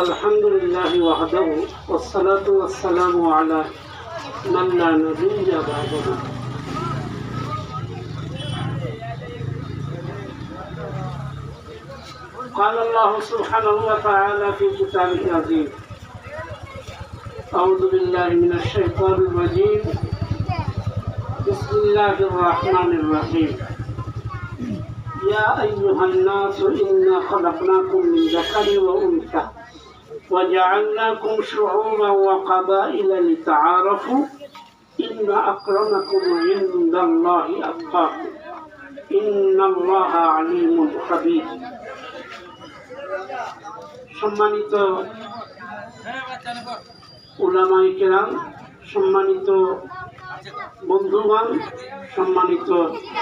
আলহামদুলিল্লাহি ওয়াহদাহু ওয়াসসালাতু ওয়াসসালামু আলা মান লা নাবিয়্যা বা'দাহু। قال الله سبحانه وتعالى في كتابه العزيز: أعوذ بالله من الشيطان الرجيم، بسم الله الرحمن الرحيم. يا أيها الناس إنا خلقناكم من ذكر وأنثى وجعلناكم شعوبا وقبائل لتعارفوا إن أكرمكم عند الله أتقاكم إن الله عليم خبير। সম্মানিত উলামায়ে কেরাম, সম্মানিত বন্ধুগণ, সম্মানিত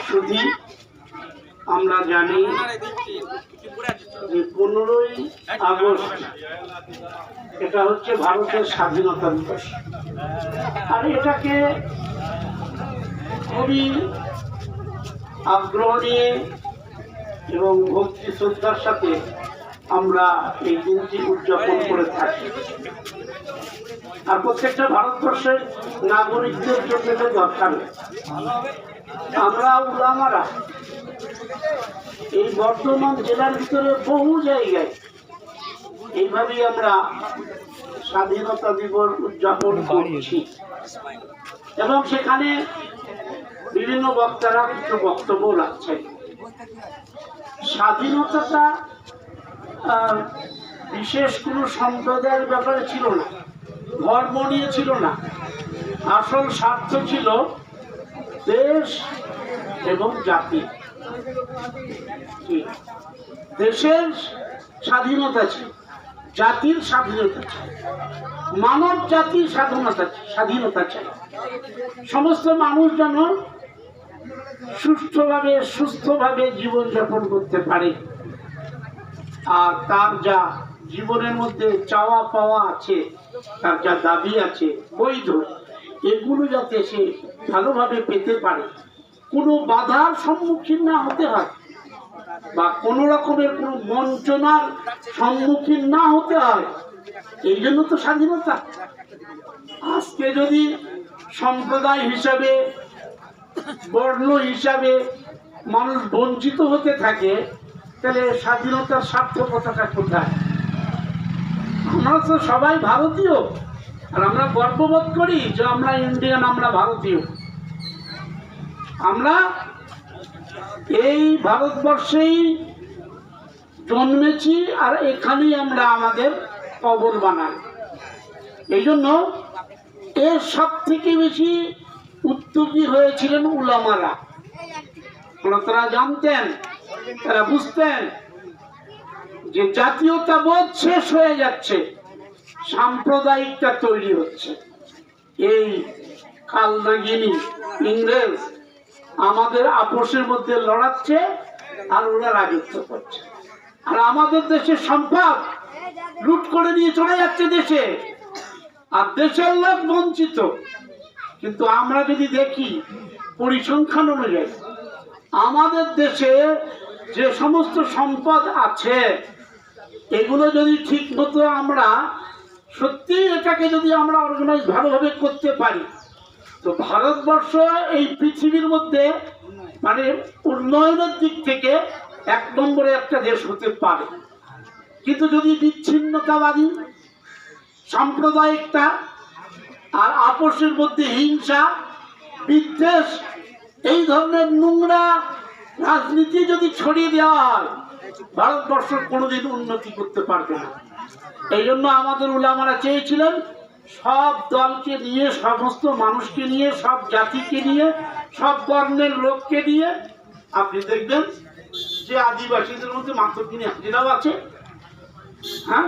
সুধী, আমরা জানি যে 15ই আগস্ট এটা হচ্ছে ভারতের স্বাধীনতা দিবস। আর এটাকে খুবই আগ্রহ নিয়ে এবং ভক্তি শ্রদ্ধার সাথে আমরা এই দিনটি উদযাপন করে থাকি। আর প্রত্যেকটা ভারতবর্ষের নাগরিকদের জন্য এটা দরকার। আমরা উলামারা এই বর্ধমান জেলার ভিতরে বহু জায়গায় এইভাবেই আমরা স্বাধীনতা দিবস উদযাপন করছি এবং সেখানে বিভিন্ন বক্তারা কিছু বক্তব্য রাখছেন। স্বাধীনতাটা বিশেষ কোনো সম্প্রদায়ের ব্যাপারে ছিল না, ধর্ম নিয়ে ছিল না। আসল স্বার্থ ছিল দেশ এবং জাতি। দেশের স্বাধীনতা ছিল, জাতির স্বাধীনতা ছিল, মানব জাতির স্বাধীনতা চাই। সমস্ত মানুষ যেন সুষ্ঠুভাবে সুস্থভাবে জীবনযাপন করতে পারে, আর তার যা জীবনের মধ্যে চাওয়া পাওয়া আছে, তার যা দাবি আছে বৈধ, এগুলো যাতে সে ভালোভাবে পেতে পারে, কোনো বাধার সম্মুখীন না হতে হয় বা কোনো রকমের কোনো বঞ্চনার সম্মুখীন না হতে হয়, এই জন্য তো স্বাধীনতা। আজকে যদি সম্প্রদায় হিসাবে, বর্ণ হিসাবে মানুষ বঞ্চিত হতে থাকে, তাহলে স্বাধীনতার সার্থকতাটা কোথায়? আমরা তো সবাই ভারতীয়, আর আমরা গর্ববোধ করি যে আমরা ইন্ডিয়ান, আমরা ভারতীয়। আমরা এই ভারতবর্ষেই জন্মেছি আর এখানেই আমরা আমাদের কবর বানাই। এই জন্য এর সব থেকে বেশি উদ্যোগী হয়েছিলেন উলামারা। তারা জানতেন, তারা বুঝতেন যে জাতীয়তাবোধ শেষ হয়ে যাচ্ছে, সাম্প্রদায়িকতা তৈরি হচ্ছে। এই কালনাগিনী ইংরেজ আমাদের আপোষের মধ্যে লড়াচ্ছে আর ওরা রাজত্ব করছে, আর আমাদের দেশের সম্পদ লুট করে নিয়ে চলে যাচ্ছে দেশে, আর দেশের লোক বঞ্চিত। কিন্তু আমরা যদি দেখি পরিসংখ্যান অনুযায়ী আমাদের দেশে যে সমস্ত সম্পদ আছে, এগুলো যদি ঠিক মতো আমরা সত্যি এটাকে যদি আমরা অর্গানাইজ ভালোভাবে করতে পারি, তো ভারতবর্ষ এই পৃথিবীর মধ্যে মানে উন্নয়নের দিক থেকে 1 নম্বরে একটা দেশ হতে পারে। কিন্তু যদি বিচ্ছিন্নতাবাদী, সাম্প্রদায়িকতা আর আপোষের মধ্যে হিংসা, বিদ্বেষ, এই ধরনের নোংরা রাজনীতি যদি ছড়িয়ে দেওয়া হয়, ভারতবর্ষ কোনোদিন উন্নতি করতে পারবে না। এই জন্য আমাদের উলামারা চেয়েছিলেন সব দলকে নিয়ে, সমস্ত মানুষকে নিয়ে, সব জাতিকে নিয়ে, সব বর্ণের লোককে নিয়ে। আপনি দেখবেন যে আদিবাসীদের মধ্যে মাতৃ হাজিরাও আছে, হ্যাঁ,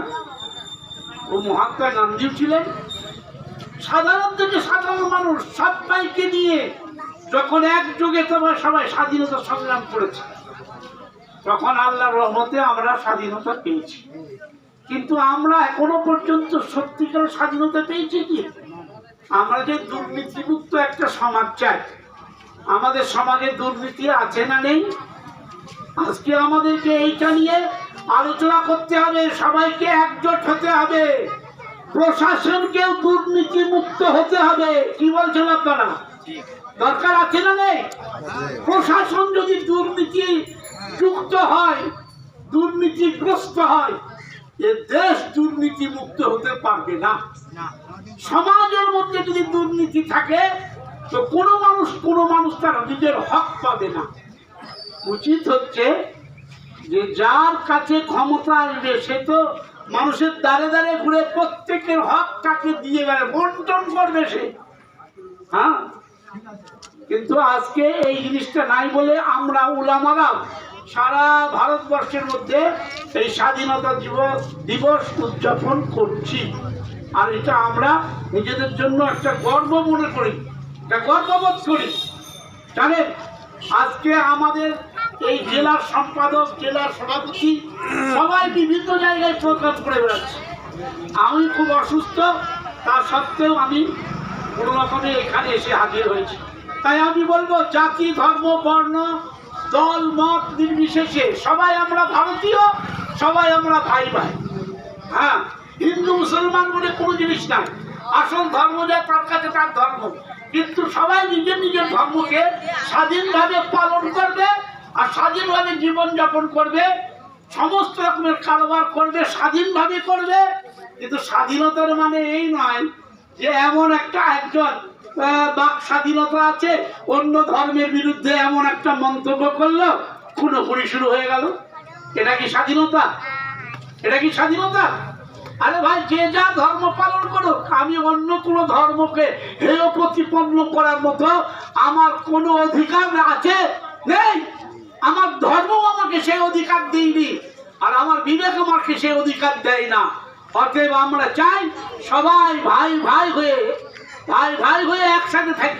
ও মহাত্মা গান্ধীও ছিলেন। সাধারণ থেকে সাধারণ মানুষ সবাইকে নিয়ে যখন একযোগে তোমার সবাই স্বাধীনতা সংগ্রাম করেছে, তখন আল্লাহর রহমতে আমরা স্বাধীনতা পেয়েছি। কিন্তু আমরা এখনো পর্যন্ত সত্যিকার স্বাধীনতা পেয়েছি কি? আমরা যে দুর্নীতিমুক্ত একটা সমাজ চাই, আমাদের সমাজে দুর্নীতি আছে না নেই? আজকে আমাদেরকে এইটা নিয়ে আলোচনা করতে হবে, সবাইকে একজোট হতে হবে, প্রশাসনকেও দুর্নীতি মুক্ত হতে হবে। কি বলছেন আপনারা? দরকার আছে না নেই? প্রশাসন যদি দুর্নীতি যুক্ত হয়, দুর্নীতিগ্রস্ত হয়, এ দেশ দুর্নীতি মুক্ত হতে পারবে না। সমাজের মধ্যে যদি দুর্নীতি থাকে তো কোনো মানুষ তার নিজের হক পাবে না। উচিত হচ্ছে যে যার কাছে ক্ষমতা আসবে সে তো মানুষের দ্বারে দ্বারে ঘুরে প্রত্যেকের হক তাকে দিয়ে গেলে বন্টন করবে সে। হ্যাঁ, কিন্তু আজকে এই জিনিসটা নাই বলে আমরা উলামারা সারা ভারতবর্ষের মধ্যে এই স্বাধীনতা দিবস উদযাপন করছি। আর এটা আমরা নিজেদের জন্য একটা গর্ব মনে করি, একটা গর্ববোধ করি। জানেন, আজকে আমাদের এই জেলার সম্পাদক, জেলার সভাপতি সবাই বিভিন্ন জায়গায় প্রোগ্রাম করে বেড়াচ্ছে। আমি খুব অসুস্থ, তা সত্ত্বেও আমি কোনো রকমে এখানে এসে হাজির হয়েছি। তাই আমি বলবো, জাতি, ধর্ম, বর্ণ, দল, মত নির্বিশেষে সবাই আমরা ভারতীয়, সবাই আমরা ভাই ভাই। হ্যাঁ, হিন্দু মুসলমান বলে কোনো জিনিস নাই। আসল ধর্ম যা, তার কাছে তার ধর্ম। কিন্তু সবাই নিজের নিজের ধর্মকে স্বাধীনভাবে পালন করবে আর স্বাধীনভাবে জীবনযাপন করবে, সমস্ত রকমের কারবার করবে, স্বাধীনভাবে করবে। কিন্তু স্বাধীনতার মানে এই নয় যে এমন একজন বাক স্বাধীনতা আছে, অন্য ধর্মের বিরুদ্ধে এমন একটা মন্তব্য করলো, খুনোখুনি শুরু হয়ে গেল। এটা কি স্বাধীনতা? এটা কি স্বাধীনতা? আরে ভাই, যে যা ধর্ম পালন করুক, আমি অন্য কোনো ধর্মকে হেয় প্রতিপন্ন করার মতো আমার কোনো অধিকার আছে? নেই। আমার ধর্ম আমাকে সেই অধিকার দেয়নি, আর আমার বিবেক আমাকে সেই অধিকার দেয় না। অতএব আমরা চাই সবাই ভাই ভাই হয়ে একসাথে থাকি।